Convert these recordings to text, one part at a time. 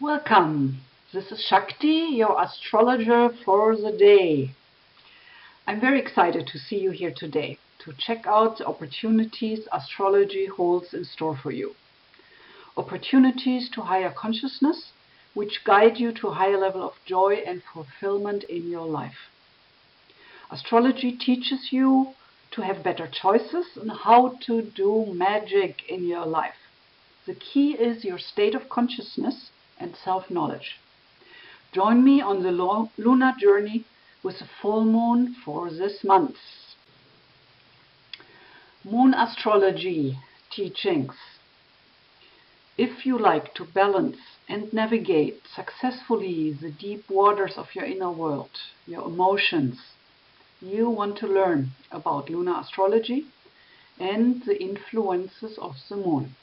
Welcome. This is Shakti, your astrologer for the day. I'm very excited to see you here today to check out the opportunities astrology holds in store for you. Opportunities to higher consciousness, which guide you to a higher level of joy and fulfillment in your life. Astrology teaches you to have better choices and how to do magic in your life. The key is your state of consciousness and self-knowledge. Join me on the lunar journey with the full moon for this month. Moon astrology teachings. If you like to balance and navigate successfully the deep waters of your inner world, your emotions, you want to learn about lunar astrology and the influences of the moon.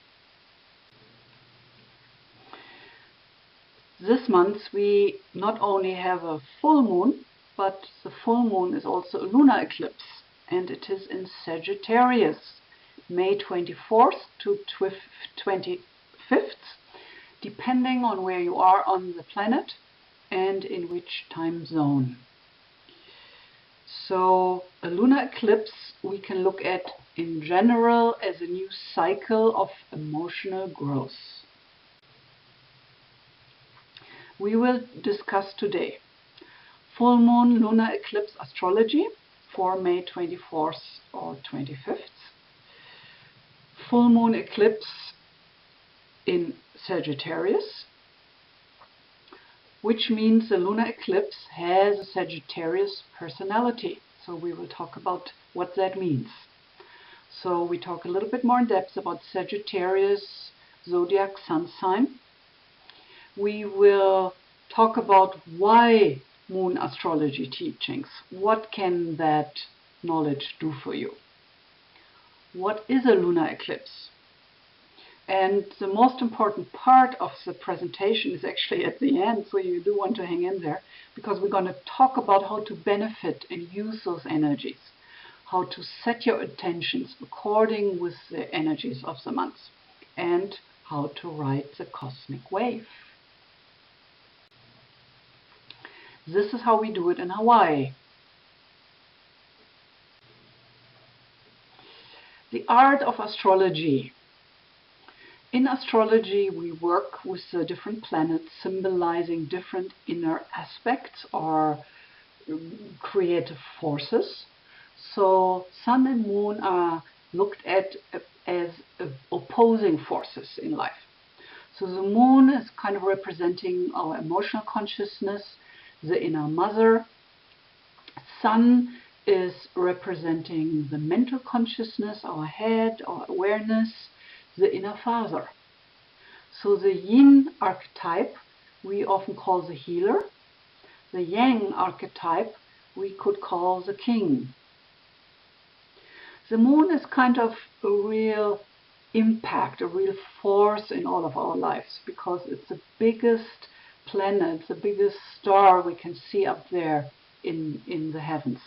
This month we not only have a full moon, but the full moon is also a lunar eclipse, and it is in Sagittarius, May 24th to 25th, depending on where you are on the planet and in which time zone. So a lunar eclipse we can look at in general as a new cycle of emotional growth. We will discuss today full moon lunar eclipse astrology for May 24th or 25th, full moon eclipse in Sagittarius, which means the lunar eclipse has a Sagittarius personality. So we will talk about what that means. So we talk a little bit more in depth about Sagittarius zodiac sun sign. We will talk about why moon astrology teachings. What can that knowledge do for you? What is a lunar eclipse? And the most important part of the presentation is actually at the end, so you do want to hang in there, because we're going to talk about how to benefit and use those energies, how to set your intentions according with the energies of the month, and how to ride the cosmic wave. This is how we do it in Hawaii. The art of astrology. In astrology, we work with the different planets symbolizing different inner aspects or creative forces. So sun and moon are looked at as opposing forces in life. So the moon is kind of representing our emotional consciousness, the inner mother. Sun is representing the mental consciousness, our head, our awareness, the inner father. So the yin archetype we often call the healer. The yang archetype we could call the king. The moon is kind of a real impact, a real force in all of our lives, because it's the biggest planet, the biggest star we can see up there in the heavens.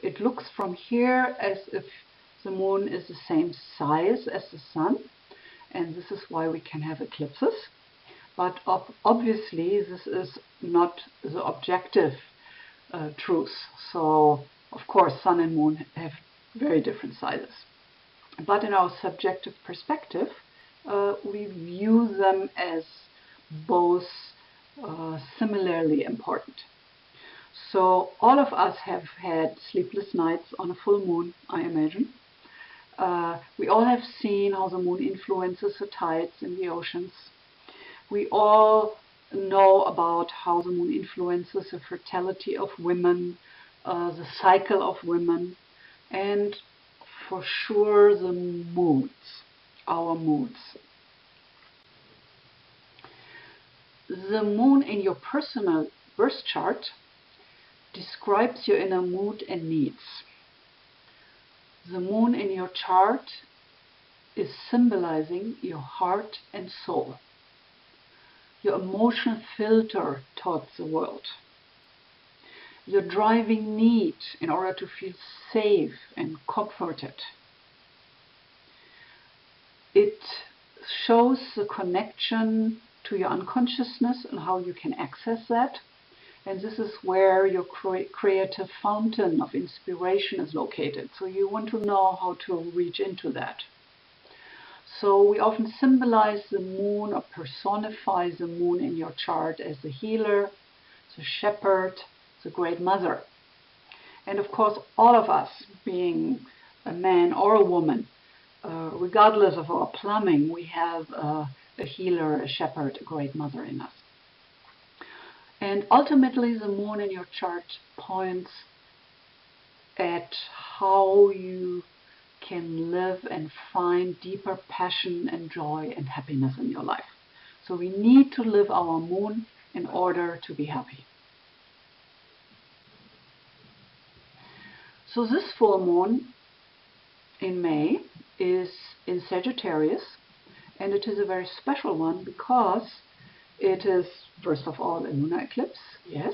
It looks from here as if the moon is the same size as the sun, and this is why we can have eclipses. But obviously this is not the objective truth. So of course sun and moon have very different sizes. But in our subjective perspective, we view them as both similarly important. So all of us have had sleepless nights on a full moon, I imagine. We all have seen how the moon influences the tides in the oceans. We all know about how the moon influences the fertility of women, the cycle of women, and for sure the moods, our moods. The moon in your personal birth chart describes your inner mood and needs. The moon in your chart is symbolizing your heart and soul, your emotional filter towards the world, your driving need in order to feel safe and comforted. It shows the connection to your unconsciousness and how you can access that. And this is where your creative fountain of inspiration is located. So you want to know how to reach into that. So we often symbolize the moon or personify the moon in your chart as the healer, the shepherd, the great mother. And of course, all of us, being a man or a woman, regardless of our plumbing, we have a healer, a shepherd, a great mother in us. And ultimately, the moon in your chart points at how you can live and find deeper passion and joy and happiness in your life. So we need to live our moon in order to be happy. So this full moon in May is in Sagittarius, and it is a very special one because it is, first of all, a lunar eclipse, yes,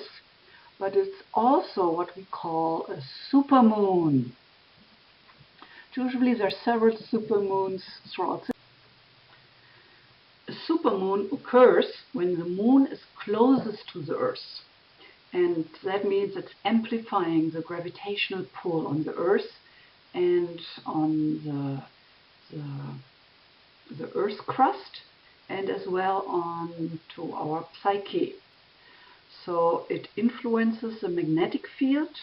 but it's also what we call a supermoon. Usually there are several supermoons throughout the year. A supermoon occurs when the moon is closest to the Earth. And that means it's amplifying the gravitational pull on the Earth and on the Earth's crust, and as well on to our psyche. So it influences the magnetic field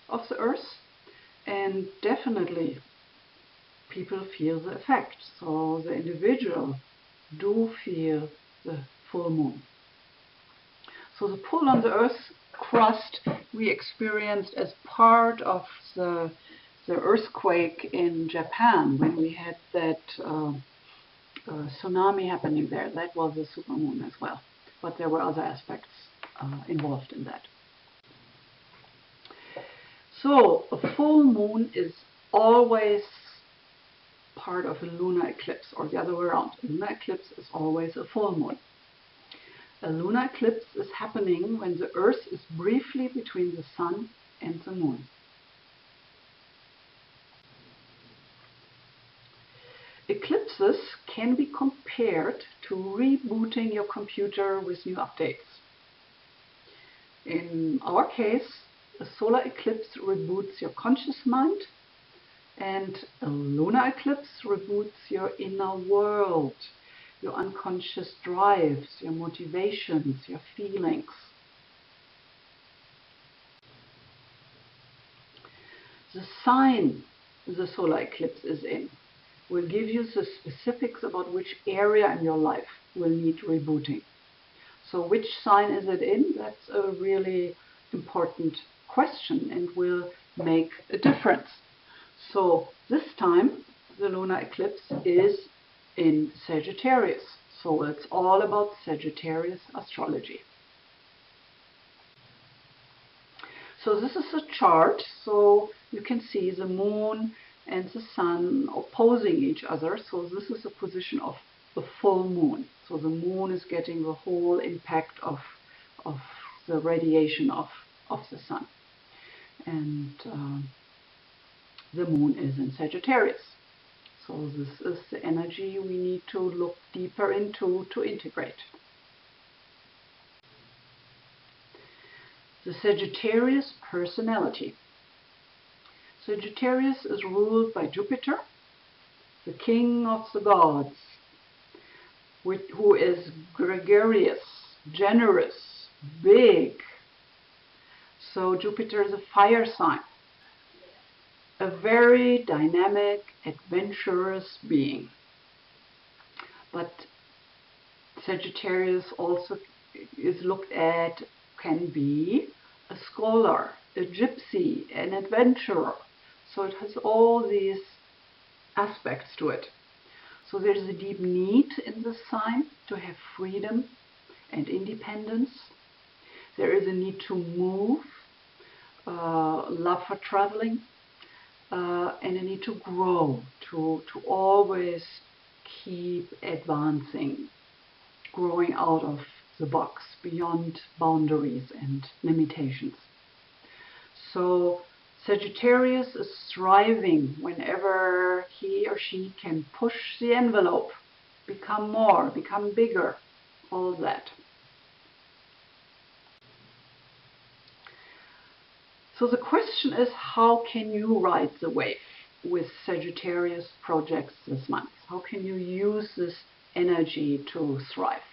of the Earth, and definitely people feel the effect. So the individual do feel the full moon. So the pull on the Earth's crust we experienced as part of the earthquake in Japan when we had that tsunami happening there. That was a supermoon as well, but there were other aspects involved in that. So a full moon is always part of a lunar eclipse, or the other way around. A lunar eclipse is always a full moon. A lunar eclipse is happening when the Earth is briefly between the Sun and the Moon. Eclipses can be compared to rebooting your computer with new updates. In our case, a solar eclipse reboots your conscious mind, and a lunar eclipse reboots your inner world, your unconscious drives, your motivations, your feelings. The sign the solar eclipse is in will give you the specifics about which area in your life will need rebooting. So which sign is it in? That's a really important question and will make a difference. So this time the lunar eclipse is in Sagittarius. So it's all about Sagittarius astrology. So this is a chart, so you can see the moon and the sun opposing each other. So this is a position of the full moon. So the moon is getting the whole impact of the radiation of the sun. And the moon is in Sagittarius. So this is the energy we need to look deeper into to integrate. The Sagittarius personality. Sagittarius is ruled by Jupiter, the king of the gods, who is gregarious, generous, big. So Jupiter is a fire sign, a very dynamic, adventurous being. But Sagittarius also is looked at, can be a scholar, a gypsy, an adventurer. So it has all these aspects to it. So there's a deep need in this sign to have freedom and independence. There is a need to move, love for traveling, and a need to grow, to always keep advancing, growing out of the box, beyond boundaries and limitations. So Sagittarius is thriving whenever he or she can push the envelope, become more, become bigger, follow that. So the question is, how can you ride the wave with Sagittarius projects this month? How can you use this energy to thrive?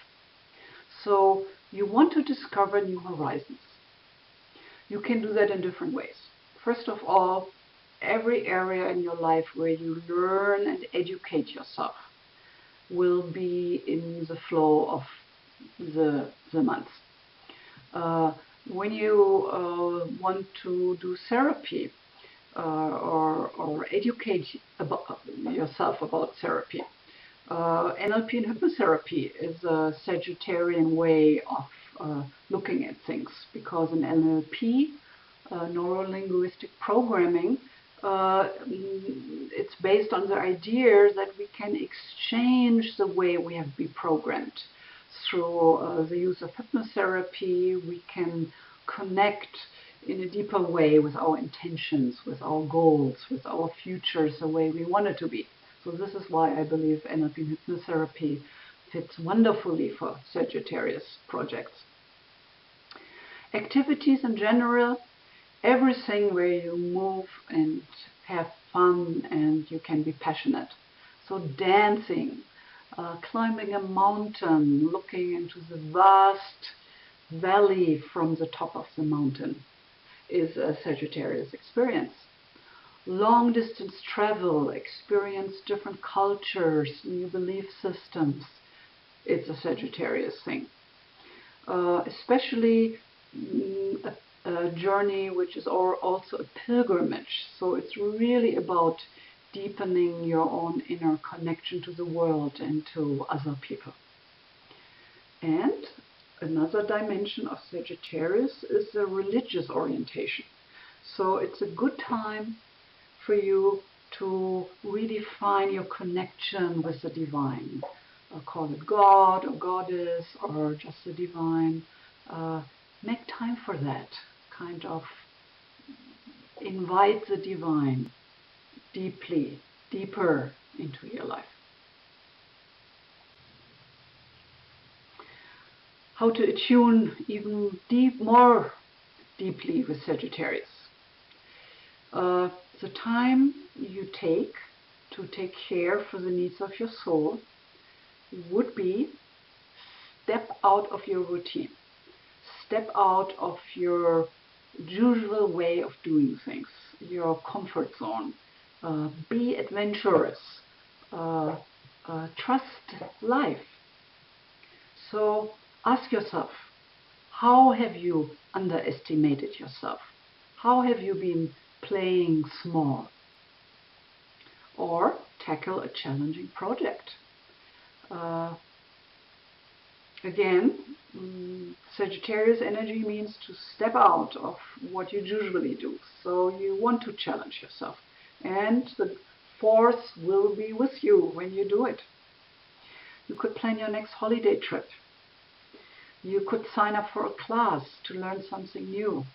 So you want to discover new horizons. You can do that in different ways. First of all, every area in your life where you learn and educate yourself will be in the flow of the month. When you want to do therapy or educate yourself about therapy, NLP and hypnotherapy is a Sagittarian way of looking at things, because in NLP, neuro-linguistic programming, it's based on the idea that we can exchange the way we have been programmed. Through the use of hypnotherapy, we can connect in a deeper way with our intentions, with our goals, with our futures, the way we want it to be. So this is why I believe NLP hypnotherapy fits wonderfully for Sagittarius projects. Activities in general, everything where you move and have fun and you can be passionate. So dancing, climbing a mountain, looking into the vast valley from the top of the mountain is a Sagittarius experience. Long distance travel, experience different cultures, new belief systems, it's a Sagittarius thing. Especially a journey which is also a pilgrimage. So it's really about deepening your own inner connection to the world and to other people. And another dimension of Sagittarius is the religious orientation. So it's a good time for you to redefine your connection with the divine. Call it God or Goddess or just the divine. Make time for that. Kind of invite the divine deeper into your life. How to attune even more deeply with Sagittarius. The time you take to take care for the needs of your soul would be step out of your routine. Step out of your usual way of doing things, your comfort zone. Be adventurous. Trust life. So ask yourself, how have you underestimated yourself? How have you been playing small? Or tackle a challenging project. Again, Sagittarius energy means to step out of what you usually do. So you want to challenge yourself. And the force will be with you when you do it. You could plan your next holiday trip. You could sign up for a class to learn something new.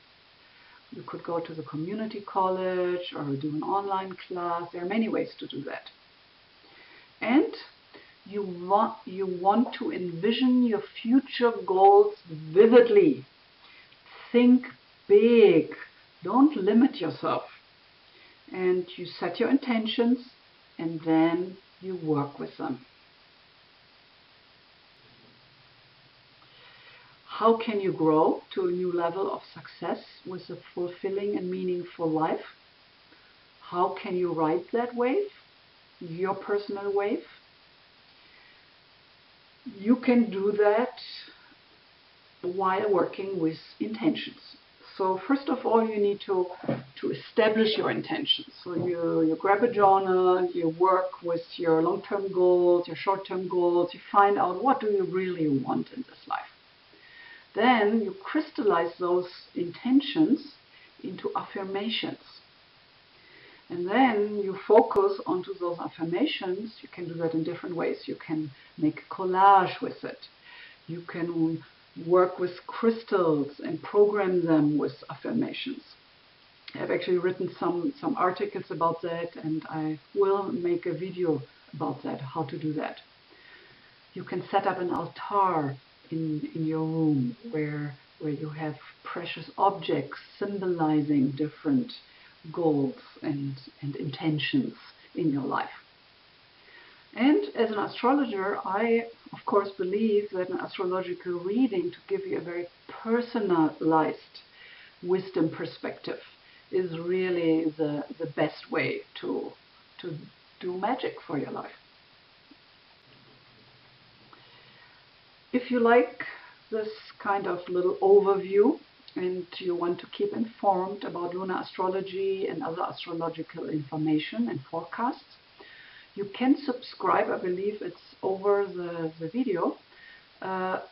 You could go to the community college or do an online class. There are many ways to do that. And you want to envision your future goals vividly. Think big. Don't limit yourself. And you set your intentions and then you work with them. How can you grow to a new level of success with a fulfilling and meaningful life? How can you ride that wave, your personal wave? You can do that while working with intentions. So first of all, you need to establish your intentions. So you grab a journal, you work with your long-term goals, your short-term goals, you find out what do you really want in this life. Then you crystallize those intentions into affirmations. And then you focus onto those affirmations. You can do that in different ways. You can make a collage with it. You can work with crystals and program them with affirmations. I've actually written some articles about that, and I will make a video about that, how to do that. You can set up an altar in your room where you have precious objects symbolizing different goals and intentions in your life. And as an astrologer, I of course believe that an astrological reading to give you a very personalized wisdom perspective is really the best way to do magic for your life. If you like this kind of little overview and you want to keep informed about lunar astrology and other astrological information and forecasts, you can subscribe. I believe it's over the video.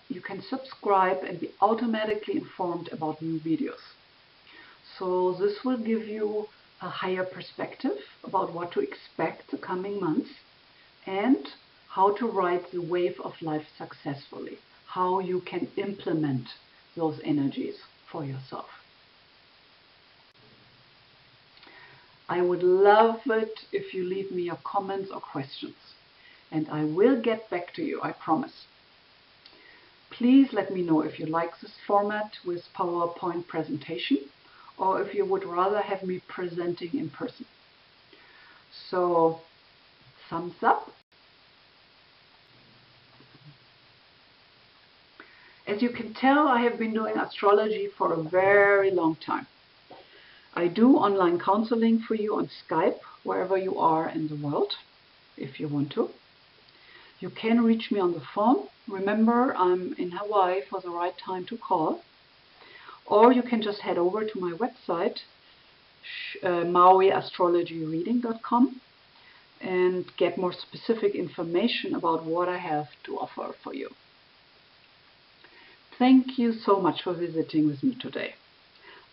You can subscribe and be automatically informed about new videos. So this will give you a higher perspective about what to expect the coming months and how to ride the wave of life successfully, how you can implement those energies for yourself. I would love it if you leave me your comments or questions, and I will get back to you, I promise. Please let me know if you like this format with PowerPoint presentation, or if you would rather have me presenting in person. So, thumbs up. As you can tell, I have been doing astrology for a very long time. I do online counseling for you on Skype, wherever you are in the world, if you want to. You can reach me on the phone. Remember, I'm in Hawaii for the right time to call. Or you can just head over to my website, mauiastrologyreading.com, and get more specific information about what I have to offer for you. Thank you so much for visiting with me today.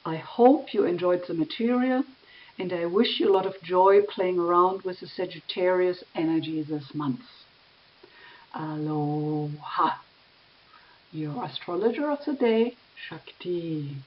I hope you enjoyed the material, and I wish you a lot of joy playing around with the Sagittarius energy this month. Aloha! Your astrologer of the day, Shakti.